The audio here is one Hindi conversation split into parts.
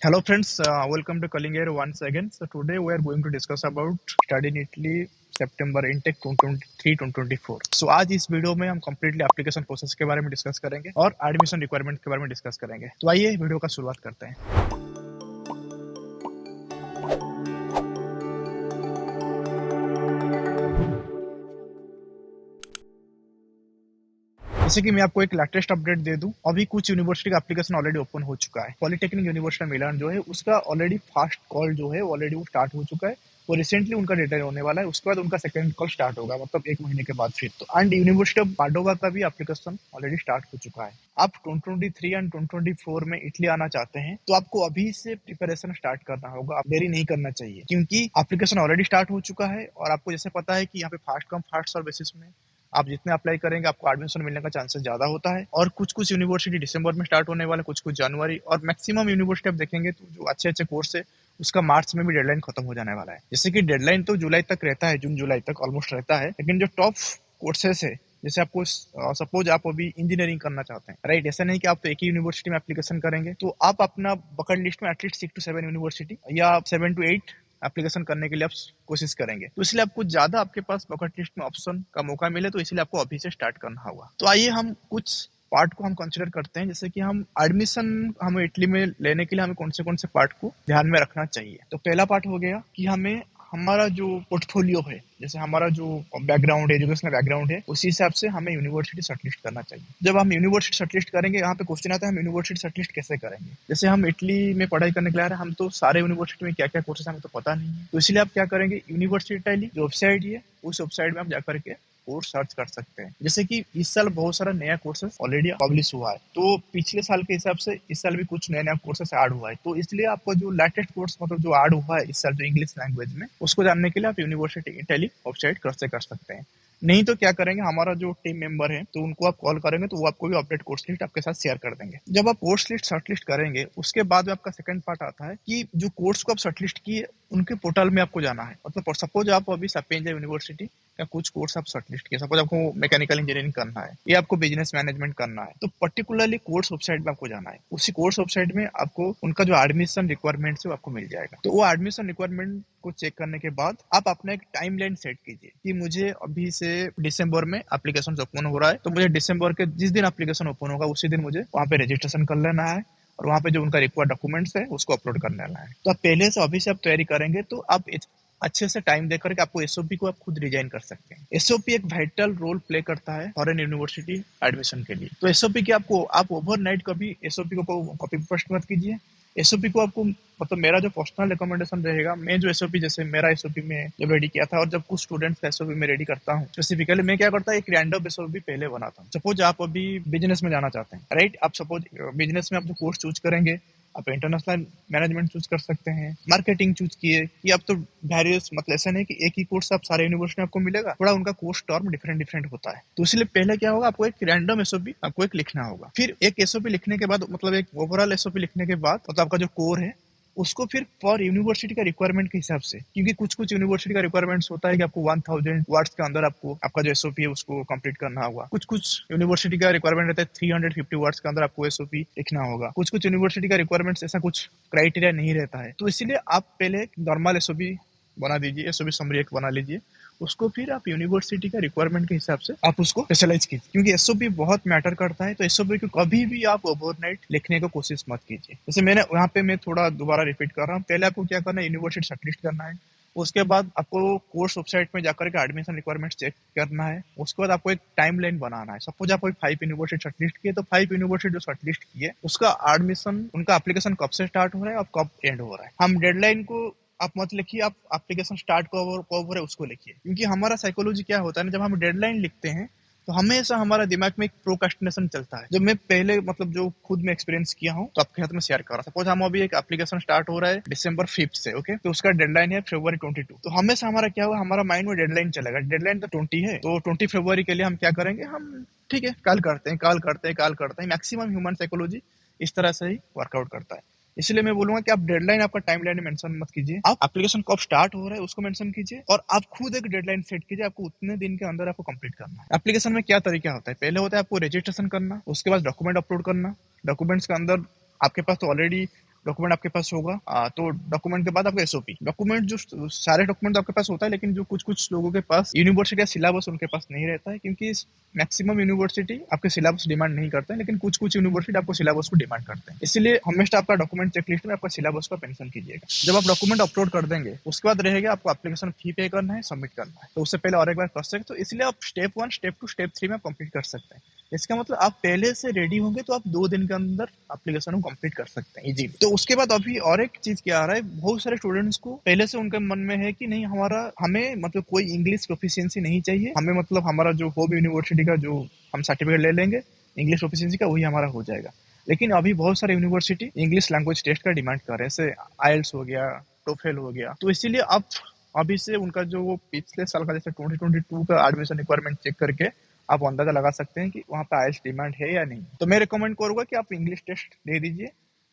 Hello friends, welcome to Calling Air once again. So today we are going to discuss about study in Italy September intake 2023-2024. So आज इस वीडियो में हम completely application process के बारे में डिस्कस करेंगे और एडमिशन रिक्वायरमेंट के बारे में डिस्कस करेंगे। तो आइए वीडियो का शुरुआत करते हैं। जैसे कि मैं आपको एक लेटेस्ट अपडेट दे दूं, अभी कुछ यूनिवर्सिटी का एप्लीकेशन ऑलरेडी ओपन हो चुका है। पॉलिटेक्निक यूनिवर्सिटी मिलान जो है उसका ऑलरेडी फर्स्ट कॉल जो है ऑलरेडी वो स्टार्ट हो चुका है। वो रिसेंटली उनका डेडलाइन होने वाला है, उसके बाद उनका सेकंड कॉल स्टार्ट होगा, मतलब 1 महीने के बाद फिर। तो एंड यूनिवर्सिटी ऑफ पाडोवा का भी एप्लीकेशन ऑलरेडी स्टार्ट हो चुका है। आप 2023 एंड 2024 में इटली आना चाहते हैं तो आपको अभी से प्रिपरेशन स्टार्ट करना होगा, आप देरी नहीं करना चाहिए क्योंकि एप्लीकेशन ऑलरेडी स्टार्ट हो चुका है। और आपको जैसे पता है कि यहाँ पे first come first serve basis में आप जितने अप्लाई करेंगे आपको एडमिशन मिलने का चांसेस ज्यादा होता है। और कुछ कुछ यूनिवर्सिटी दिसंबर में स्टार्ट होने वाला, कुछ कुछ जनवरी, और मैक्सिमम यूनिवर्सिटी आप देखेंगे तो जो अच्छे अच्छे कोर्स है उसका मार्च में भी डेडलाइन खत्म हो जाने वाला है। जैसे कि डेडलाइन तो जुलाई तक रहता है, जून जुलाई तक ऑलमोस्ट रहता है, लेकिन जो टॉप कोर्सेस है, जैसे आपको सपोज आप अभी इंजीनियरिंग करना चाहते हैं, राइट, ऐसा नहीं कि आप तो एक ही यूनिवर्सिटी में एप्लीकेशन करेंगे, तो आप अपना बकेट लिस्ट में एटलीस्ट 6 to 7 यूनिवर्सिटी या 7 to 8 एप्लीकेशन करने के लिए आप कोशिश करेंगे। तो इसलिए आपको ज्यादा आपके पास बकेट लिस्ट में ऑप्शन का मौका मिले, तो इसलिए आपको अभी से स्टार्ट करना होगा। तो आइए हम कुछ पार्ट को हम कंसिडर करते हैं, जैसे कि हम एडमिशन हम इटली में लेने के लिए हमें कौन से पार्ट को ध्यान में रखना चाहिए। तो पहला पार्ट हो गया कि हमें हमारा जो पोर्टफोलियो है, जैसे हमारा जो बैकग्राउंड है, एजुकेशनल बैकग्राउंड है, उसी हिसाब से हमें यूनिवर्सिटी शॉर्टलिस्ट करना चाहिए। जब हम यूनिवर्सिटी शॉर्टलिस्ट करेंगे, यहाँ पे क्वेश्चन आता है हम यूनिवर्सिटी शॉर्टलिस्ट कैसे करेंगे। जैसे हम इटली में पढ़ाई करने के लिए आ रहे हैं, हम तो सारे यूनिवर्सिटी में क्या क्या कोर्सेज हमें तो पता नहीं है। तो इसलिए आप क्या करेंगे, यूनिवर्सिटी इटली जो वेबसाइट है उस वेबसाइट में आप जाकर के कोर्स सर्च कर सकते हैं। जैसे कि इस साल बहुत सारा नया कोर्सेस ऑलरेडी पब्लिश हुआ है, तो पिछले साल के हिसाब से इस साल भी कुछ नया नया कोर्सेस ऐड हुआ है। तो इसलिए आपको जो लेटेस्ट कोर्स मतलब जो ऐड हुआ है इस साल जो इंग्लिश लैंग्वेज में, उसको जानने के लिए आप यूनिवर्सिटी इटली वेबसाइट कर सकते हैं। नहीं तो क्या करेंगे, हमारा जो टीम मेंबर है तो उनको आप कॉल करेंगे तो वो आपको भी अपडेट कोर्स लिस्ट आपके साथ शेयर कर देंगे। जब आप कोर्स लिस्ट शॉर्ट लिस्ट करेंगे, उसके बाद में आपका सेकंड पार्ट आता है कि जो कोर्स को आप शॉर्ट लिस्ट किए उनके पोर्टल में आपको जाना है। मतलब सपोज आप अभी सपेंजा यूनिवर्सिटी का कुछ कोर्स आप शॉर्टलिस्ट किया, सपोज आपको मैकेनिकल इंजीनियरिंग करना है या आपको बिजनेस मैनेजमेंट करना है, तो पर्टिकुलरली कोर्स वेबसाइट में आपको जाना है। उसी कोर्स वेबसाइट में आपको उनका जो एडमिशन रिक्वायरमेंट है वो आपको मिल जाएगा। तो वो एडमिशन रिक्वायरमेंट को चेक करने के बाद आप अपना एक टाइमलाइन सेट कीजिए कि मुझे अभी से दिसंबर में एप्लीकेशन ओपन हो रहा है, तो मुझे दिसंबर के जिस दिन एप्लीकेशन ओपन होगा उसी दिन मुझे वहाँ पे रजिस्ट्रेशन कर लेना है और वहाँ पे जो उनका रिक्वायर्ड डॉक्यूमेंट्स है उसको अपलोड कर लेना है। तो आप पहले से अभी से आप तैयारी करेंगे तो आप अच्छे से टाइम देकर के आपको एसओपी को आप खुद डिजाइन कर सकते हैं। एसओपी एक वाइटल रोल प्ले करता है फॉरेन यूनिवर्सिटी एडमिशन के लिए। तो एसओपी की आप ओवरनाइट कभी एसओपी को कॉपी पेस्ट मत कीजिए। एसओपी को आपको मतलब मेरा जो पर्सनल रिकमेंडेशन रहेगा, मैं जो एसओपी जैसे मेरा एसओपी में जब रेडी किया था और जब कुछ स्टूडेंट्स का एसओपी में रेडी करता हूँ, स्पेसिफिकली मैं क्या करता हूँ, एक रैंडम एसओपी पहले बनाता हूँ। सपोज आप अभी बिजनेस में जाना चाहते हैं, राइट, आप सपोज बिजनेस में आप जो कोर्स चूज करेंगे, आप इंटरनेशनल मैनेजमेंट चूज कर सकते हैं, मार्केटिंग चूज किए, कि आप तो वेरियस, मतलब ऐसा नहीं कि एक ही कोर्स आप सारे यूनिवर्सिटी में आपको मिलेगा, थोड़ा उनका कोर्स टर्म डिफरेंट डिफरेंट होता है। तो इसलिए पहले क्या होगा, आपको एक रैंडम एसओपी आपको एक लिखना होगा। फिर एक एसओपी लिखने के बाद, मतलब एक ओवरऑल एसओपी लिखने के बाद, मतलब आपका जो कोर है उसको फिर फॉर यूनिवर्सिटी का रिक्वायरमेंट के हिसाब से, क्योंकि कुछ कुछ यूनिवर्सिटी का रिक्वायरमेंट्स होता है कि आपको 1000 वर्ड्स के अंदर आपको आपका जो एसओपी है उसको कंप्लीट करना होगा। कुछ कुछ यूनिवर्सिटी का रिक्वायरमेंट रहता है 350 वर्ड्स के अंदर आपको एसओपी लिखना होगा। कुछ कुछ यूनिवर्सिटी का रिक्वायरमेंट्स ऐसा कुछ क्राइटेरिया नहीं रहता है। तो इसीलिए आप पहले नॉर्मल एसओपी बना दीजिए, एसओपी समरी एक बना लीजिए, उसको फिर आप यूनिवर्सिटी का रिक्वायरमेंट के हिसाब से आप उसको स्पेशलाइज कीजिए, क्योंकि एसओपी बहुत मैटर करता है। तो एसओपी को कभी भी आप ओवरनाइट लिखने की कोशिश मत कीजिए। जैसे मैंने यहाँ पे मैं थोड़ा दोबारा रिपीट कर रहा हूँ, पहले आपको क्या करना है, यूनिवर्सिटी शॉर्टलिस्ट करना है। उसके बाद आपको कोर्स वेबसाइट में जाकर के एडमिशन रिक्वायरमेंट्स चेक करना है। उसके बाद आपको एक टाइमलाइन बनाना है। सपोज आप 5 यूनिवर्सिटी शॉर्टलिस्ट किए, तो 5 यूनिवर्सिटी जो शॉर्टलिस्ट किए उसका एडमिशन, उनका एप्लीकेशन कब से स्टार्ट हो रहा है और कब एंड हो रहा है। हम डेडलाइन को आप मत लिखिए, आप एप्लीकेशन स्टार्ट कब हो रहा है उसको लिखिए, क्योंकि हमारा साइकोलॉजी क्या होता है ना, जब हम डेडलाइन लिखते हैं तो हमेशा हमारा दिमाग में एक प्रोक्रेस्टिनेशन चलता है। जब मैं पहले मतलब जो खुद में एक्सपीरियंस किया हूँ तो आपके साथ में शेयर कर रहा था। सपोज हम अभी एक एप्लीकेशन स्टार्ट हो रहा है दिसंबर 5 से, ओके, तो उसका डेडलाइन है February 22। तो हमेशा हमारा क्या हुआ, हमारा माइंड में डेडलाइन चलेगा, डेडलाइन तो 20 है, तो 20 फरवरी के लिए हम क्या करेंगे, हम ठीक है कल करते हैं, कल करते हैं, कल करते हैं। मैक्सिमम ह्यूमन साइकोलॉजी इस तरह से ही वर्कआउट करता है। इसलिए मैं बोलूंगा कि आप डेडलाइन आपका टाइमलाइन में मेंशन मत कीजिए, आप एप्लीकेशन कब स्टार्ट हो रहा है उसको मेंशन कीजिए और आप खुद एक डेडलाइन सेट कीजिए, आपको उतने दिन के अंदर आपको कंप्लीट करना है। एप्लीकेशन में क्या तरीका होता है, पहले होता है आपको रजिस्ट्रेशन करना, उसके बाद डॉक्यूमेंट अपलोड करना। डॉक्यूमेंट्स के अंदर आपके पास तो ऑलरेडी डॉक्यूमेंट आपके पास होगा, तो डॉक्यूमेंट के बाद आपका एसओपी डॉक्यूमेंट, जो सारे डॉक्यूमेंट आपके पास होता है, लेकिन जो कुछ कुछ लोगों के पास यूनिवर्सिटी का सिलेबस उनके पास नहीं रहता है, क्योंकि मैक्सिमम यूनिवर्सिटी आपके सिलेबस डिमांड नहीं करते हैं, लेकिन कुछ कुछ यूनिवर्सिटी आपको सिलेबस को डिमांड करते हैं। इसलिए हमेशा आपका डॉक्यूमेंट चेकलिस्ट में आपका सिलेबस का मेंशन कीजिएगा। जब आप डॉक्यूमेंट अपलोड कर देंगे, उसके बाद रहेगा आपको एप्लीकेशन फी पे करना है, सबमिट करना है। तो उससे पहले और एक बार कर सकते, तो इसलिए आप स्टेप 1, स्टेप 2, स्टेप 3 में कंप्लीट कर सकते हैं। इसका मतलब आप पहले से रेडी होंगे तो आप 2 दिन के अंदर एप्लीकेशन को कंप्लीट कर सकते हैं इजीली। तो उसके बाद अभी और एक चीज क्या आ रहा है, बहुत सारे स्टूडेंट्स को पहले से उनके मन में है कि नहीं, हमें मतलब कोई इंग्लिश प्रोफिशिएंसी नहीं चाहिए, हमें मतलब हमारा जो होम यूनिवर्सिटी का जो हम सर्टिफिकेट ले लेंगे इंग्लिश प्रोफिशिएंसी का, वही हमारा हो जाएगा। लेकिन अभी बहुत सारे यूनिवर्सिटी इंग्लिश लैंग्वेज टेस्ट का डिमांड कर रहे हैं, जैसे आईएलटीएस हो गया, टोफेल हो गया। तो इसीलिए आप अभी से उनका जो वो पिछले साल का जैसे 2022 का एडमिशन रिक्वायरमेंट चेक करके आप अंदाजा लगा सकते हैं कि वहाँ पे आईएलटीएस डिमांड है या नहीं। तो मैं रिकमेंड करूंगा कि आप इंग्लिश टेस्ट दे दीजिए,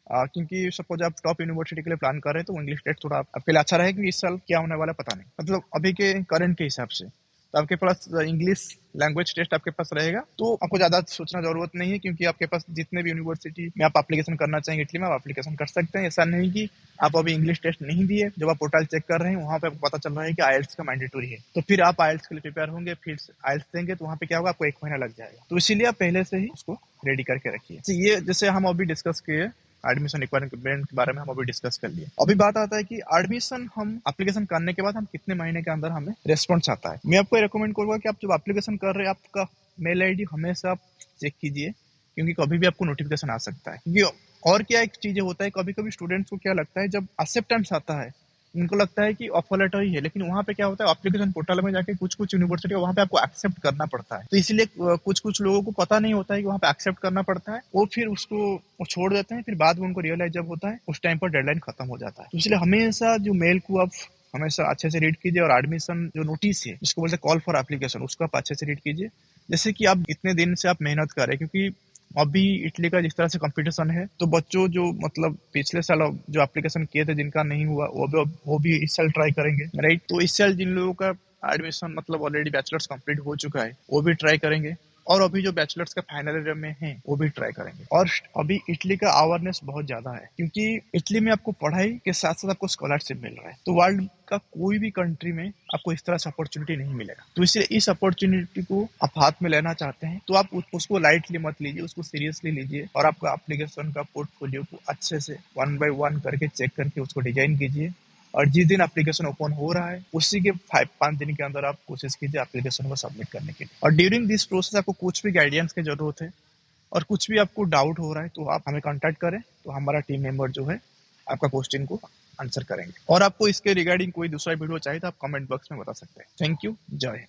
क्योंकि सपोज आप टॉप यूनिवर्सिटी के लिए प्लान कर रहे हैं तो इंग्लिश टेस्ट थोड़ा आपके लिए अच्छा रहेगा, क्योंकि इस साल क्या होने वाला है पता नहीं, मतलब अभी के करंट के हिसाब से। तो आपके पास इंग्लिश लैंग्वेज टेस्ट आपके पास रहेगा, तो आपको ज्यादा सोचना जरूरत नहीं है, क्योंकि आपके पास जितने भी यूनिवर्सिटी में आप एप्लीकेशन करना चाहेंगे इटली में, आप एप्लीकेशन कर सकते हैं। ऐसा नहीं कि आप अभी इंग्लिश टेस्ट नहीं दिए, जब आप पोर्टल चेक कर रहे हैं वहां पे आपको पता चल रहा है कि आईएलटीएस का मैंडेटरी है, तो फिर आप आईएलटीएस के लिए प्रिपेयर होंगे, फिर आईएलटीएस देंगे, तो वहाँ पे क्या होगा, आपको 1 महीना लग जाएगा। तो इसीलिए आप पहले से ही उसको रेडी करके रखिए। ये जैसे हम अभी डिस्कस किए एडमिशन रिक्वायरमेंट के बारे में, हम अभी डिस्कस कर लिए। अभी बात आता है कि एडमिशन हम एप्लीकेशन करने के बाद हम कितने महीने के अंदर हमें रिस्पॉन्स आता है। मैं आपको रिकमेंड करूंगा कि आप जब एप्लीकेशन कर रहे हैं, आपका मेल आईडी हमेशा आप चेक कीजिए, क्योंकि कभी भी आपको नोटिफिकेशन आ सकता है। क्योंकि और क्या एक चीजें होता है, कभी कभी स्टूडेंट्स को क्या लगता है, जब एक्सेप्टेंस आता है उनको लगता है कि ऑफर लेटर ही है, लेकिन वहाँ पे क्या होता है, एप्लीकेशन पोर्टल में जाके कुछ कुछ यूनिवर्सिटी वहाँ पे आपको एक्सेप्ट करना पड़ता है। तो इसलिए कुछ कुछ लोगों को पता नहीं होता है कि वहाँ पे एक्सेप्ट करना पड़ता है, वो फिर उसको वो छोड़ देते हैं, फिर बाद में उनको रियलाइज जब होता है उस टाइम पर डेडलाइन खत्म हो जाता है। तो इसलिए हमेशा जो मेल को आप हमेशा अच्छे से रीड कीजिए, और एडमिशन जो नोटिस है जिसको बोलते हैं कॉल फॉर एप्लीकेशन, उसको आप अच्छे से रीड कीजिए। जैसे कि आप इतने दिन से आप मेहनत कर रहे हैं, क्योंकि अभी इटली का जिस तरह से कंपटीशन है, तो बच्चों जो मतलब पिछले साल जो एप्लीकेशन किए थे जिनका नहीं हुआ, वो भी इस साल ट्राई करेंगे, राइट। तो इस साल जिन लोगों का एडमिशन मतलब ऑलरेडी बैचलर्स कंप्लीट हो चुका है, वो भी ट्राई करेंगे, और अभी जो बैचलर्स का फाइनल ईयर में है वो भी ट्राई करेंगे। और अभी इटली का अवेयरनेस बहुत ज्यादा है, क्योंकि इटली में आपको पढ़ाई के साथ साथ आपको स्कॉलरशिप मिल रहा है। तो वर्ल्ड का कोई भी कंट्री में आपको इस तरह से अपॉर्चुनिटी नहीं मिलेगा। तो इसलिए इस अपॉर्चुनिटी को आप हाथ में लेना चाहते हैं, तो आप उसको लाइटली मत लीजिए, उसको सीरियसली लीजिए, और आपका एप्लीकेशन का पोर्टफोलियो को अच्छे से 1 by 1 करके चेक करके उसको डिजाइन कीजिए। और जिस दिन एप्लीकेशन ओपन हो रहा है उसी के 5 दिन के अंदर आप कोशिश कीजिए एप्लीकेशन को सबमिट करने के लिए। और ड्यूरिंग दिस प्रोसेस आपको कुछ भी गाइडेंस की जरूरत है, और कुछ भी आपको डाउट हो रहा है, तो आप हमें कांटेक्ट करें, तो हमारा टीम मेंबर जो है आपका क्वेश्चन को आंसर करेंगे। और आपको इसके रिगार्डिंग कोई दूसरा वीडियो चाहिए तो आप कमेंट बॉक्स में बता सकते हैं। थैंक यू, जय हिंद।